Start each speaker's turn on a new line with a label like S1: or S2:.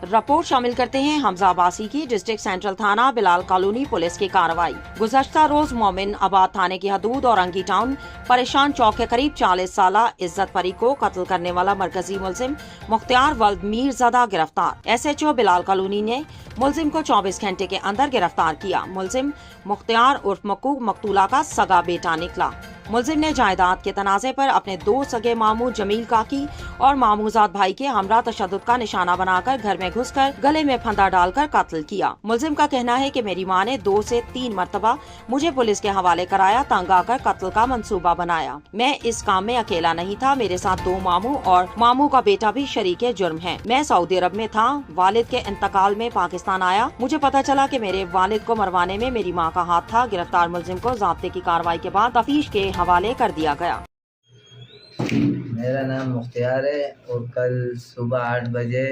S1: Report شامل کرتے ہیں حمزہ عباسی کی۔ ڈسٹرکٹ سینٹرل تھانہ بلال کالونی پولیس کی کارروائی۔ گزشتہ روز مومن آباد تھانے کی حدود اورنگی ٹاؤن پریشان چوک کے قریب 40 سالہ عزت پری کو قتل کرنے والا مرکزی ملزم مختار ولد میر زدہ گرفتار۔ SHO بلال کالونی نے ملزم کو 24 گھنٹے کے اندر گرفتار کیا۔ ملزم مختار عرف مکو مقتولہ کا سگا بیٹا نکلا۔ ملزم نے جائیداد کے تنازع پر اپنے 2 سگے ماموں جمیل کاکی اور ماموزاد بھائی کے ہمراہ تشدد کا نشانہ بنا کر گھر میں گھس کر گلے میں پھندا ڈال کر قتل کیا۔ ملزم کا کہنا ہے کہ میری ماں نے 2 سے 3 مرتبہ مجھے پولیس کے حوالے کرایا، تنگ آ کر قتل کا منصوبہ بنایا۔ میں اس کام میں اکیلا نہیں تھا، میرے ساتھ 2 ماموں اور ماموں کا بیٹا بھی شریک جرم ہیں۔ میں سعودی عرب میں تھا، والد کے انتقال میں پاکستان آیا، مجھے پتا چلا کہ میرے والد کو مروانے میں میری ماں کا ہاتھ تھا۔ گرفتار ملزم کو ضابطے کی کارروائی کے بعد تفتیش کے حوالے کر دیا گیا۔
S2: میرا نام مختار ہے اور کل صبح 8 بجے